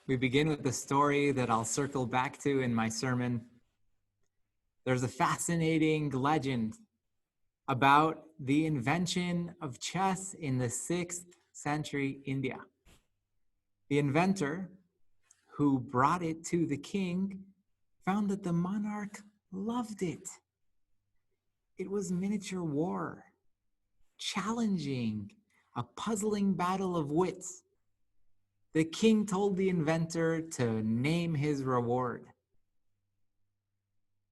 We begin with a story that I'll circle back to in my sermon. There's a fascinating legend about the invention of chess in the 6th century India. The inventor who brought it to the king found that the monarch loved it. It was miniature war, challenging, a puzzling battle of wits. The king told the inventor to name his reward.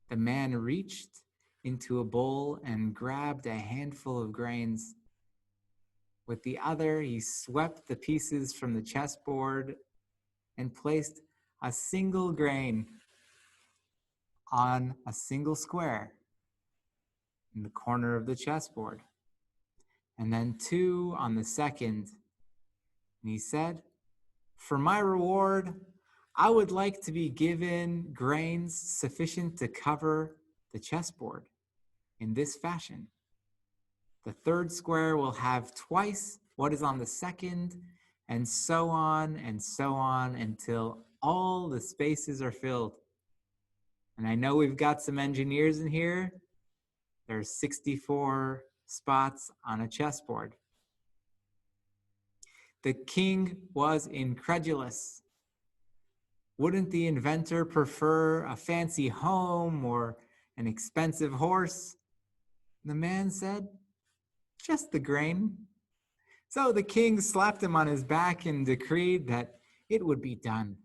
The man reached into a bowl and grabbed a handful of grains. With the other, he swept the pieces from the chessboard and placed a single grain on a single square in the corner of the chessboard, and then 2 on the second. And he said, "For my reward, I would like to be given grains sufficient to cover the chessboard in this fashion. The 3rd square will have twice what is on the 2nd, and so on until all the spaces are filled." And I know we've got some engineers in here. There's 64 spots on a chessboard. The king was incredulous. Wouldn't the inventor prefer a fancy home or an expensive horse? The man said, "Just the grain." So the king slapped him on his back and decreed that it would be done.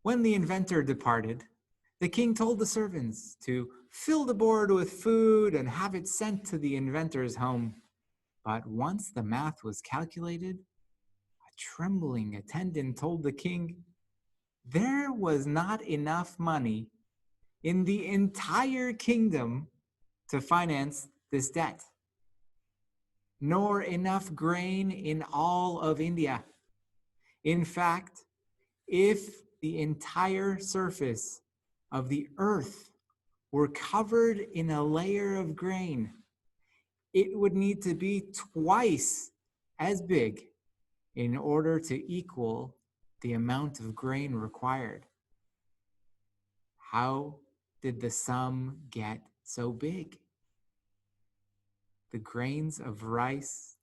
When the inventor departed, the king told the servants to fill the board with food and have it sent to the inventor's home. But once the math was calculated, a trembling attendant told the king there was not enough money in the entire kingdom to finance this debt, nor enough grain in all of India. In fact, if the entire surface of the earth were covered in a layer of grain, it would need to be twice as big in order to equal the amount of grain required. How did the sum get so big? The grains of rice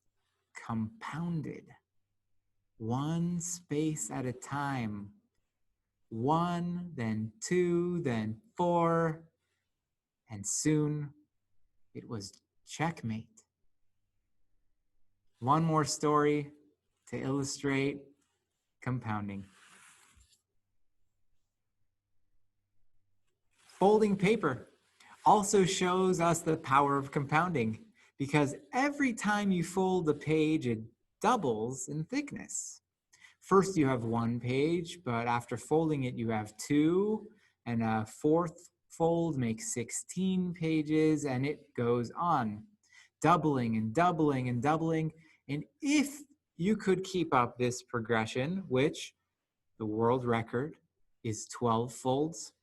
compounded, one space at a time, 1, then 2, then 4, and soon it was checkmate. One more story to illustrate compounding. Folding paper also shows us the power of compounding, because every time you fold a page, it doubles in thickness. First you have 1 page, but after folding it, you have 2, and a 4th fold makes 16 pages, and it goes on, doubling and doubling and doubling. And if you could keep up this progression, which the world record is 12 folds,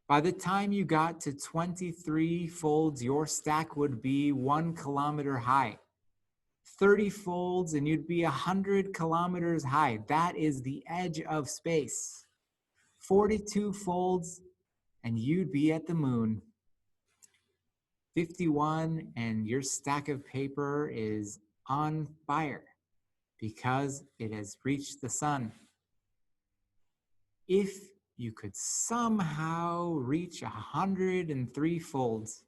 by the time you got to 23 folds, your stack would be 1 kilometer high. 30 folds and you'd be 100 kilometers high. That is the edge of space. 42 folds and you'd be at the moon. 51 and your stack of paper is on fire because it has reached the sun. If you could somehow reach 103 folds,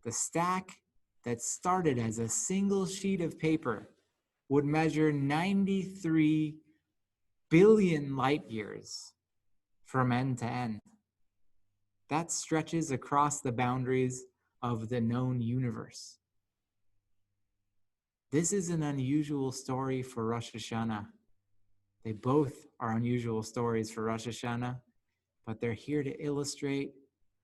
the stack that started as a single sheet of paper would measure 93 billion light years from end to end. That stretches across the boundaries of the known universe. This is an unusual story for Rosh Hashanah. They both are unusual stories for Rosh Hashanah, but they're here to illustrate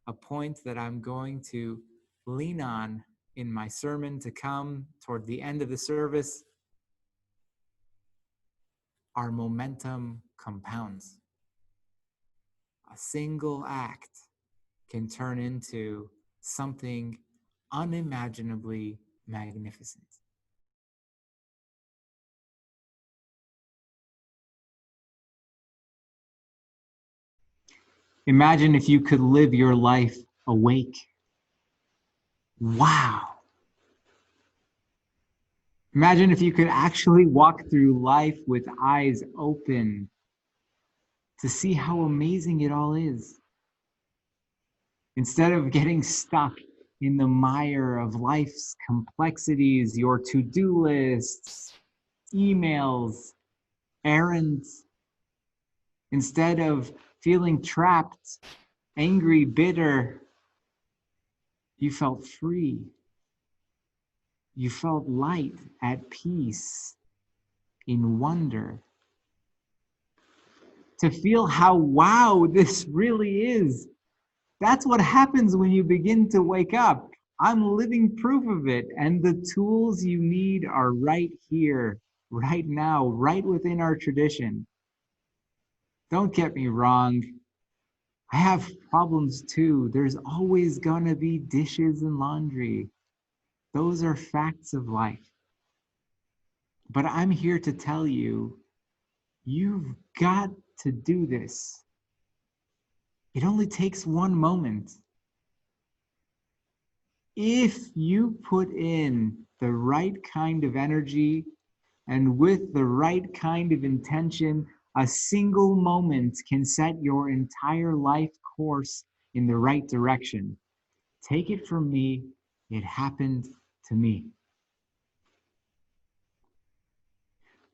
a point that I'm going to lean on in my sermon to come toward the end of the service. Our momentum compounds. A single act can turn into something unimaginably magnificent. Imagine if you could live your life awake. Wow. Imagine if you could actually walk through life with eyes open to see how amazing it all is. Instead of getting stuck in the mire of life's complexities, your to-do lists, emails, errands, instead of feeling trapped, angry, bitter, you felt free. You felt light, at peace, in wonder. To feel how wow this really is. That's what happens when you begin to wake up. I'm living proof of it. And the tools you need are right here, right now, right within our tradition. Don't get me wrong. I have problems too. There's always going to be dishes and laundry. Those are facts of life. But I'm here to tell you, you've got to do this. It only takes one moment. If you put in the right kind of energy and with the right kind of intention, a single moment can set your entire life course in the right direction. Take it from me, it happened to me.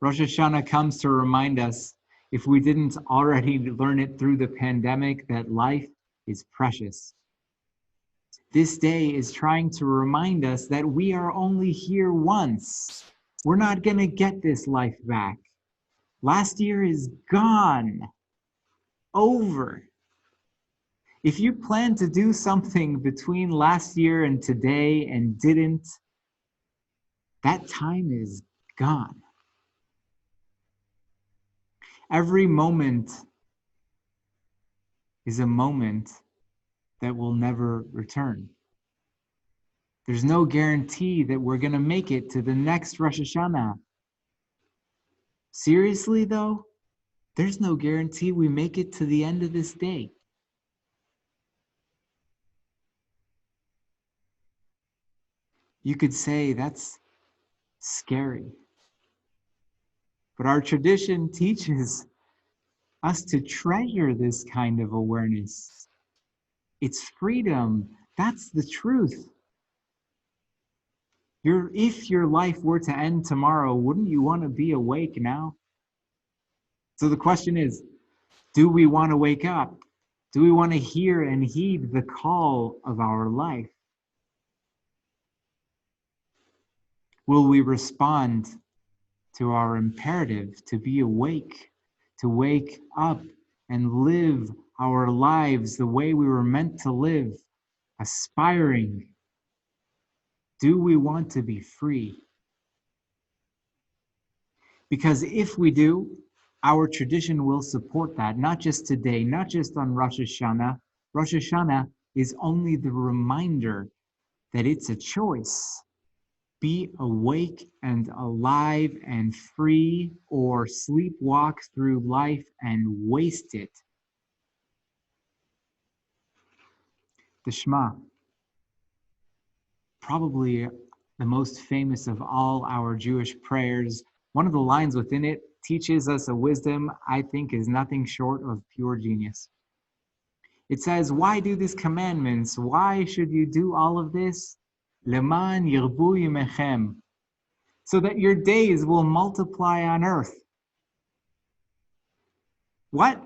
Rosh Hashanah comes to remind us, if we didn't already learn it through the pandemic, that life is precious. This day is trying to remind us that we are only here once. We're not going to get this life back. Last year is gone, over. If you plan to do something between last year and today and didn't, that time is gone. Every moment is a moment that will never return. There's no guarantee that we're going to make it to the next Rosh Hashanah. Seriously, though, there's no guarantee we make it to the end of this day. You could say that's scary. But our tradition teaches us to treasure this kind of awareness. It's freedom. That's the truth. If your life were to end tomorrow, wouldn't you want to be awake now? So the question is, do we want to wake up? Do we want to hear and heed the call of our life? Will we respond to our imperative to be awake, to wake up and live our lives the way we were meant to live, aspiring? Do we want to be free? Because if we do, our tradition will support that, not just today, not just on Rosh Hashanah. Rosh Hashanah is only the reminder that it's a choice. Be awake and alive and free, or sleepwalk through life and waste it. The Shema, probably the most famous of all our Jewish prayers. One of the lines within it teaches us a wisdom I think is nothing short of pure genius. It says, why do these commandments? Why should you do all of this? Leman yirbu yimechem, so that your days will multiply on earth. What?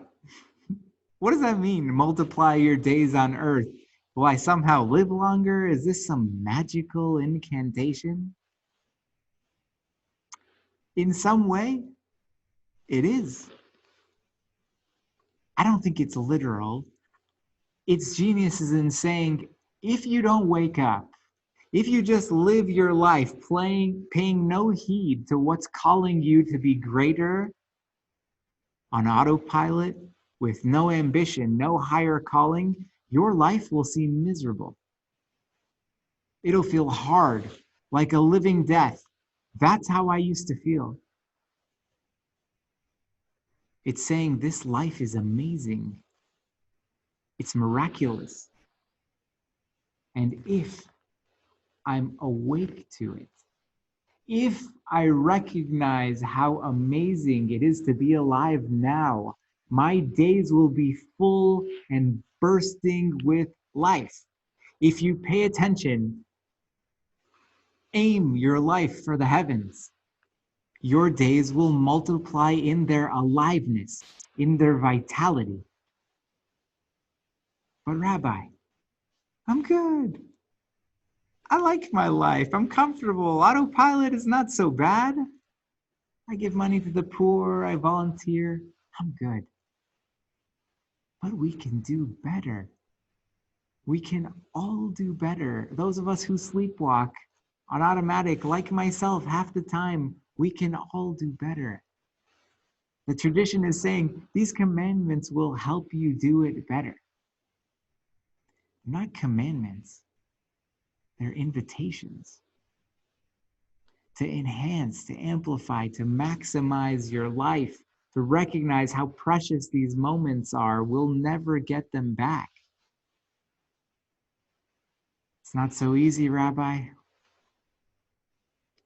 What does that mean, multiply your days on earth? Will I somehow live longer? Is this some magical incantation? In some way, it is. I don't think it's literal. Its genius is in saying, if you don't wake up, if you just live your life paying no heed to what's calling you to be greater on autopilot, with no ambition, no higher calling, your life will seem miserable. It'll feel hard, like a living death. That's how I used to feel. It's saying this life is amazing. It's miraculous. And if I'm awake to it, if I recognize how amazing it is to be alive now, my days will be full and bursting with life. If you pay attention, aim your life for the heavens, your days will multiply in their aliveness, in their vitality. But Rabbi, I'm good. I like my life. I'm comfortable. Autopilot is not so bad. I give money to the poor. I volunteer. I'm good. But we can do better. We can all do better. Those of us who sleepwalk on automatic, like myself, half the time, we can all do better. The tradition is saying these commandments will help you do it better. Not commandments, they're invitations to enhance, to amplify, to maximize your life, to recognize how precious these moments are. We'll never get them back. It's not so easy, Rabbi. I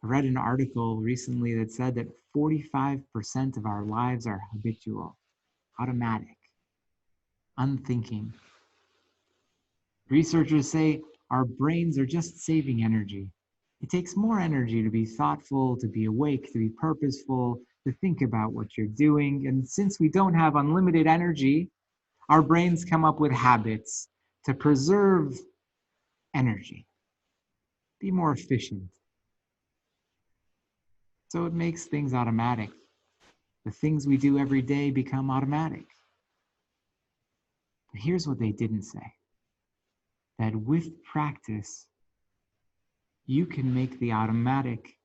read an article recently that said that 45% of our lives are habitual, automatic, unthinking. Researchers say our brains are just saving energy. It takes more energy to be thoughtful, to be awake, to be purposeful, to think about what you're doing. And since we don't have unlimited energy, our brains come up with habits to preserve energy, be more efficient. So it makes things automatic. The things we do every day become automatic. But here's what they didn't say, that with practice, you can make the automatic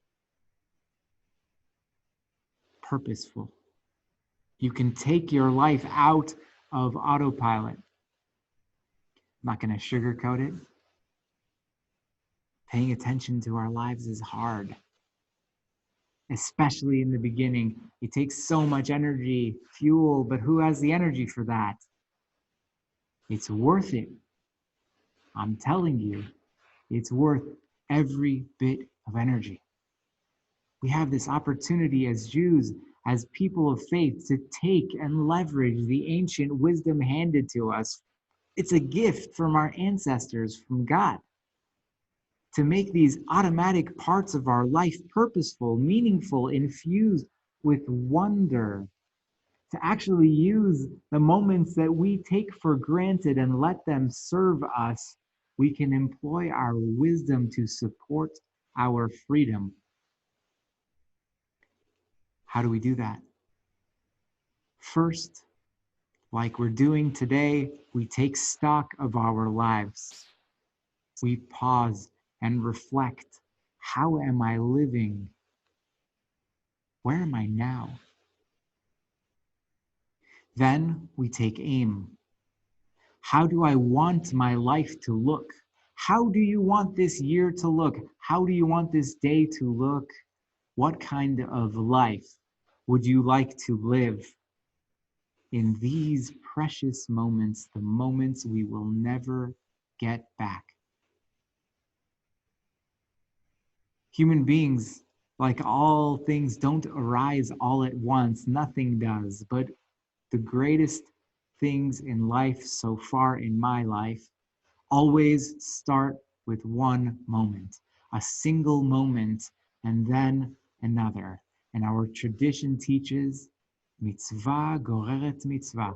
purposeful. You can take your life out of autopilot. I'm not going to sugarcoat it. Paying attention to our lives is hard, especially in the beginning. It takes so much energy, fuel, but who has the energy for that? It's worth it. I'm telling you, it's worth every bit of energy. We have this opportunity as Jews, as people of faith, to take and leverage the ancient wisdom handed to us. It's a gift from our ancestors, from God, to make these automatic parts of our life purposeful, meaningful, infused with wonder, to actually use the moments that we take for granted and let them serve us. We can employ our wisdom to support our freedom. How do we do that? First, like we're doing today, we take stock of our lives. We pause and reflect. How am I living? Where am I now? Then we take aim. How do I want my life to look? How do you want this year to look? How do you want this day to look? What kind of life would you like to live? In these precious moments, the moments we will never get back. Human beings, like all things, don't arise all at once. Nothing does. But the greatest things in life so far in my life always start with one moment, a single moment, and then another. And our tradition teaches mitzvah goreret mitzvah.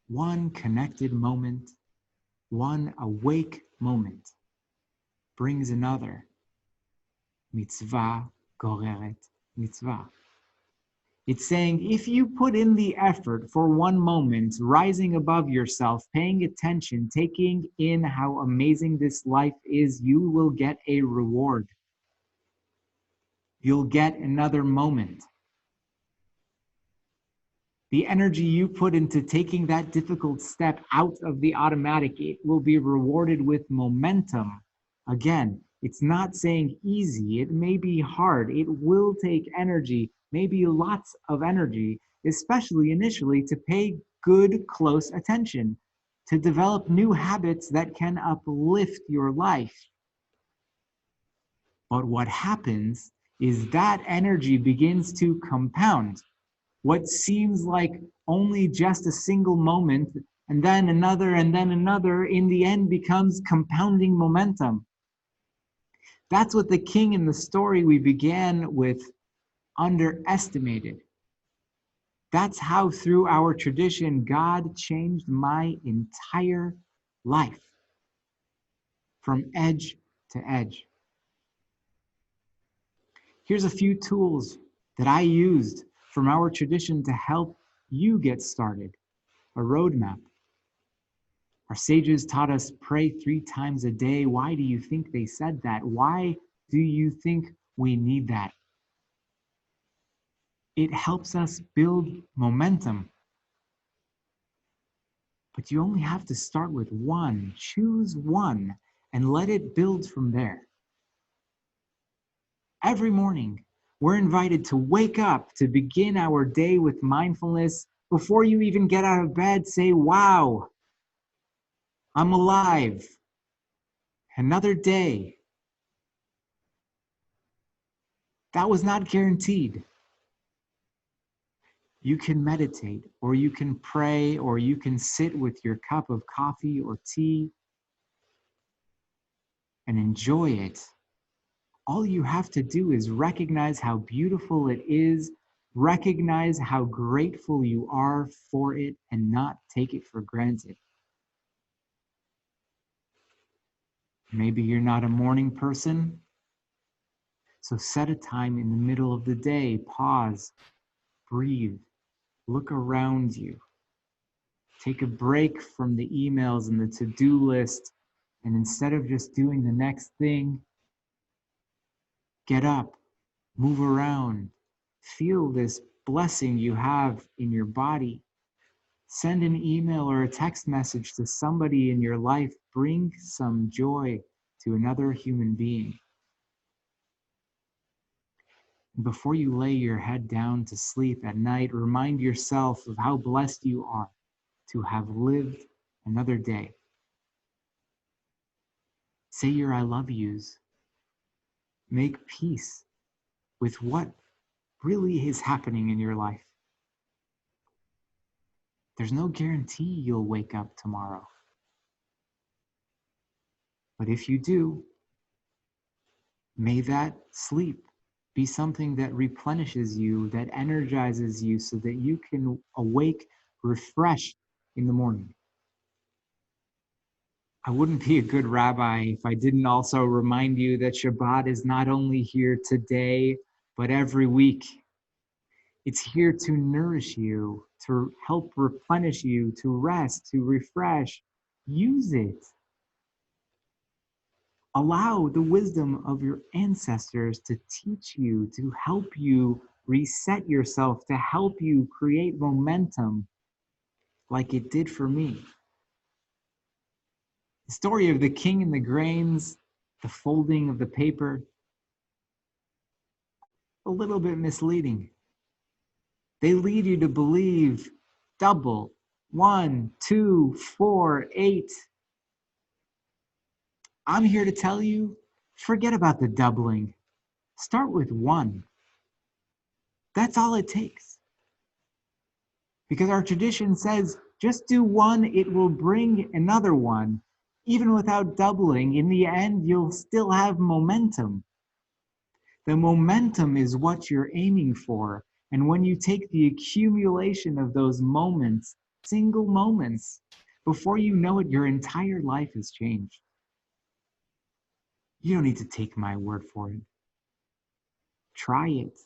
One connected moment, one awake moment brings another. Mitzvah goreret mitzvah. It's saying if you put in the effort for one moment, rising above yourself, paying attention, taking in how amazing this life is, you will get a reward. You'll get another moment. The energy you put into taking that difficult step out of the automatic, it will be rewarded with momentum. Again, it's not saying easy. It may be hard. It will take energy, maybe lots of energy, especially initially, to pay good, close attention. to develop new habits that can uplift your life. But what happens is that energy begins to compound. What seems like only just a single moment, and then another, in the end becomes compounding momentum. That's what the king in the story we began with underestimated. That's how, through our tradition, God changed my entire life from edge to edge. Here's a few tools that I used from our tradition to help you get started. A roadmap. Our sages taught us pray 3 times a day. Why do you think they said that? Why do you think we need that? It helps us build momentum. But you only have to start with one. Choose one and let it build from there. Every morning, we're invited to wake up, to begin our day with mindfulness. Before you even get out of bed, say, wow, I'm alive. Another day. That was not guaranteed. You can meditate, or you can pray, or you can sit with your cup of coffee or tea and enjoy it. All you have to do is recognize how beautiful it is, recognize how grateful you are for it, and not take it for granted. Maybe you're not a morning person, so set a time in the middle of the day, pause, breathe, look around you. Take a break from the emails and the to-do list, and instead of just doing the next thing, get up, move around, feel this blessing you have in your body. Send an email or a text message to somebody in your life. Bring some joy to another human being. Before you lay your head down to sleep at night, remind yourself of how blessed you are to have lived another day. Say your I love yous. Make peace with what really is happening in your life. There's no guarantee you'll wake up tomorrow. But if you do, may that sleep be something that replenishes you, that energizes you so that you can awake refreshed in the morning. I wouldn't be a good rabbi if I didn't also remind you that Shabbat is not only here today, but every week. It's here to nourish you, to help replenish you, to rest, to refresh. Use it. Allow the wisdom of your ancestors to teach you, to help you reset yourself, to help you create momentum like it did for me. The story of the king and the grains, the folding of the paper, a little bit misleading. They lead you to believe double, 1, 2, 4, 8. I'm here to tell you, forget about the doubling. Start with 1. That's all it takes. Because our tradition says, just do 1, it will bring another 1. Even without doubling, in the end, you'll still have momentum. The momentum is what you're aiming for. And when you take the accumulation of those moments, single moments, before you know it, your entire life has changed. You don't need to take my word for it. Try it.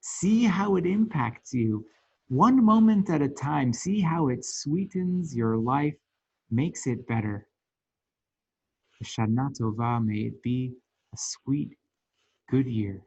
See how it impacts you. 1 moment at a time. See how it sweetens your life, makes it better. Hashanah Tova, may it be a sweet, good year.